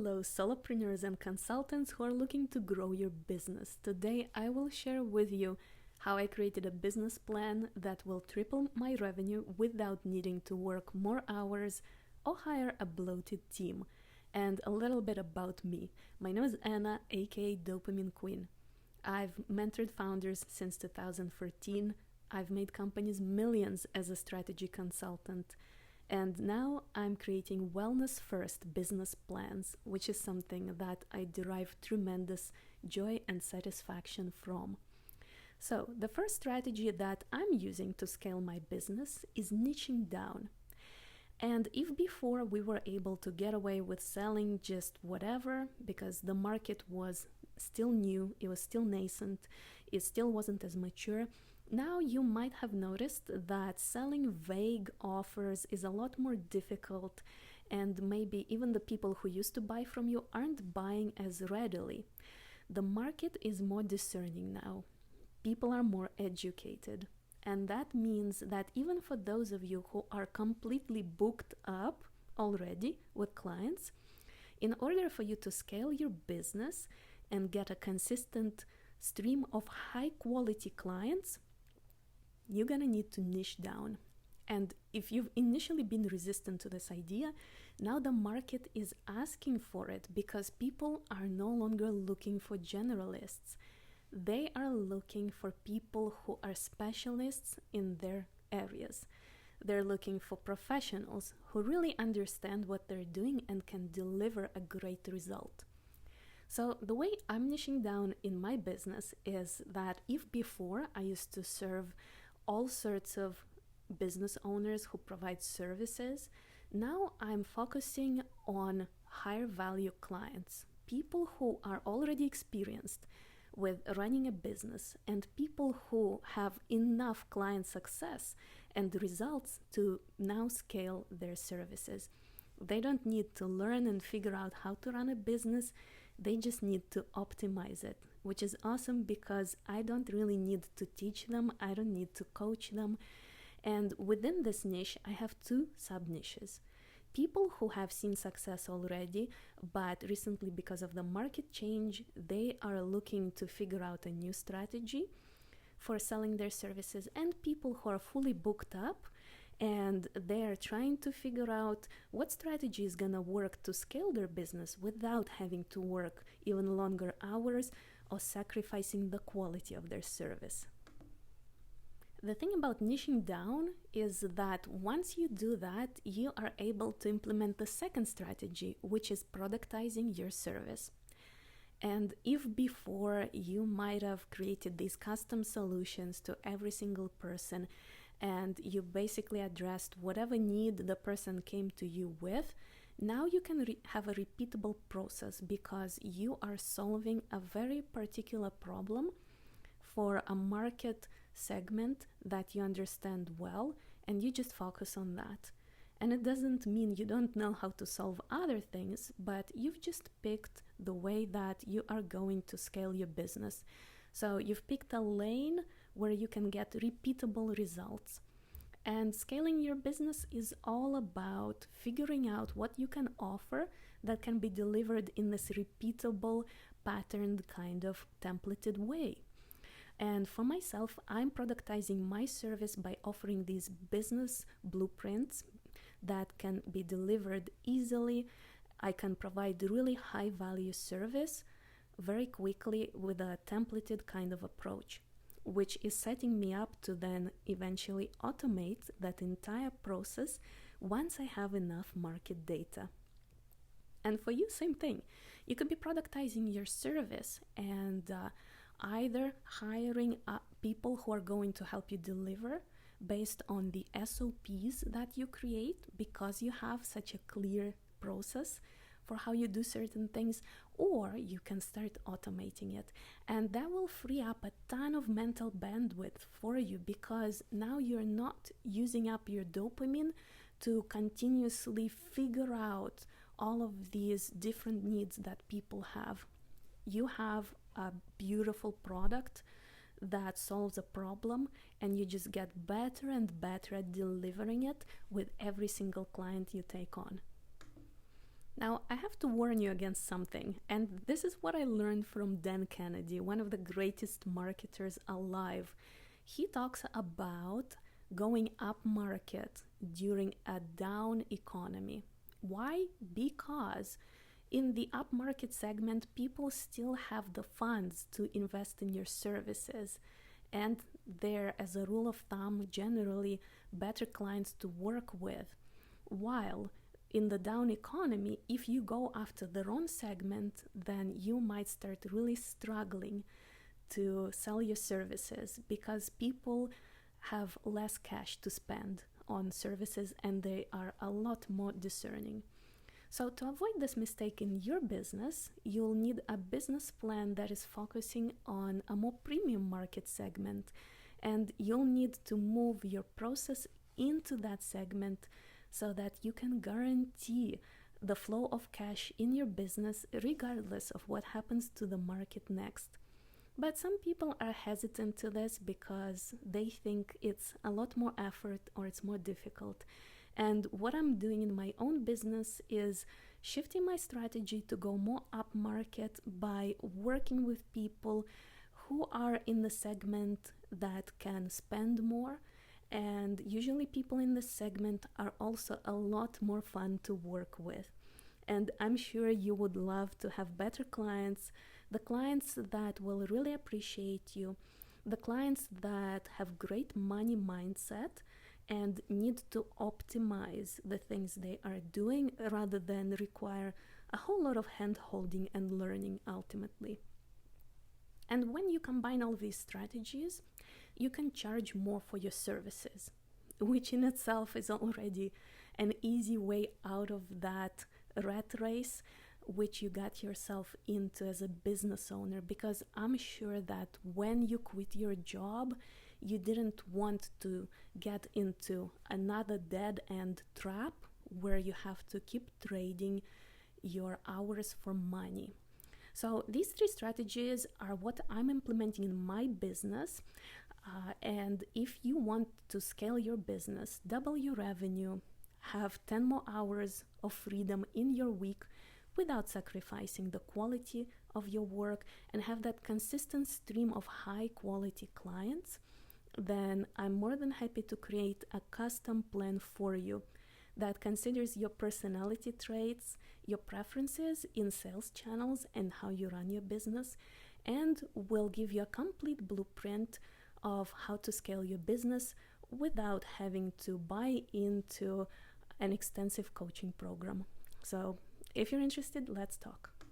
Hello, solopreneurs and consultants who are looking to grow your business. Today, I will share with you how I created a business plan that will triple my revenue without needing to work more hours or hire a bloated team. And a little bit about me. My name is Anna, aka Dopamine Queen. I've mentored founders since 2014. I've made companies millions as a strategy consultant. And now I'm creating wellness-first business plans, which is something that I derive tremendous joy and satisfaction from. So the first strategy that I'm using to scale my business is niching down. And if before we were able to get away with selling just whatever, because the market was still new, it was still nascent, it still wasn't as mature, now you might have noticed that selling vague offers is a lot more difficult, and maybe even the people who used to buy from you aren't buying as readily. The market is more discerning now. People are more educated. And that means that even for those of you who are completely booked up already with clients, in order for you to scale your business and get a consistent stream of high quality clients, you're gonna need to niche down. And if you've initially been resistant to this idea, now the market is asking for it because people are no longer looking for generalists. They are looking for people who are specialists in their areas. They're looking for professionals who really understand what they're doing and can deliver a great result. So the way I'm niching down in my business is that if before I used to serve all sorts of business owners who provide services, now I'm focusing on higher value clients, people who are already experienced with running a business and people who have enough client success and results to now scale their services. They don't need to learn and figure out how to run a business. They just need to optimize it, which is awesome because I don't really need to teach them. I don't need to coach them. And within this niche, I have two sub-niches. People who have seen success already, but recently because of the market change, they are looking to figure out a new strategy for selling their services, and people who are fully booked up and they're trying to figure out what strategy is gonna work to scale their business without having to work even longer hours or sacrificing the quality of their service. The thing about niching down is that once you do that, you are able to implement the second strategy, which is productizing your service. And if before you might have created these custom solutions to every single person and you basically addressed whatever need the person came to you with, now you can have a repeatable process because you are solving a very particular problem for a market segment that you understand well, and you just focus on that. And it doesn't mean you don't know how to solve other things, but you've just picked the way that you are going to scale your business. So you've picked a lane where you can get repeatable results. And scaling your business is all about figuring out what you can offer that can be delivered in this repeatable, patterned kind of templated way. And for myself, I'm productizing my service by offering these business blueprints that can be delivered easily. I can provide really high value service very quickly with a templated kind of approach, which is setting me up to then eventually automate that entire process once I have enough market data. And for you, same thing. You could be productizing your service and either hiring people who are going to help you deliver based on the SOPs that you create because you have such a clear process for how you do certain things, or you can start automating it. And that will free up a ton of mental bandwidth for you because now you're not using up your dopamine to continuously figure out all of these different needs that people have. You have a beautiful product that solves a problem, and you just get better and better at delivering it with every single client you take on. Now, I have to warn you against something, and this is what I learned from Dan Kennedy, one of the greatest marketers alive. He talks about going up market during a down economy. Why? Because in the upmarket segment, people still have the funds to invest in your services. And they're, as a rule of thumb, generally better clients to work with. While in the down economy, if you go after the wrong segment, then you might start really struggling to sell your services because people have less cash to spend on services and they are a lot more discerning. So to avoid this mistake in your business, you'll need a business plan that is focusing on a more premium market segment, and you'll need to move your process into that segment so that you can guarantee the flow of cash in your business regardless of what happens to the market next. But some people are hesitant to this because they think it's a lot more effort or it's more difficult. And what I'm doing in my own business is shifting my strategy to go more upmarket by working with people who are in the segment that can spend more. And usually people in this segment are also a lot more fun to work with. And I'm sure you would love to have better clients, the clients that will really appreciate you, the clients that have great money mindset and need to optimize the things they are doing rather than require a whole lot of hand-holding and learning ultimately. And when you combine all these strategies, you can charge more for your services, which in itself is already an easy way out of that rat race which you got yourself into as a business owner, because I'm sure that when you quit your job, you didn't want to get into another dead-end trap where you have to keep trading your hours for money. So these three strategies are what I'm implementing in my business. And if you want to scale your business, double your revenue, have 10 more hours of freedom in your week without sacrificing the quality of your work, and have that consistent stream of high quality clients, then I'm more than happy to create a custom plan for you that considers your personality traits, your preferences in sales channels and how you run your business, and will give you a complete blueprint of how to scale your business without having to buy into an extensive coaching program. So if you're interested, let's talk.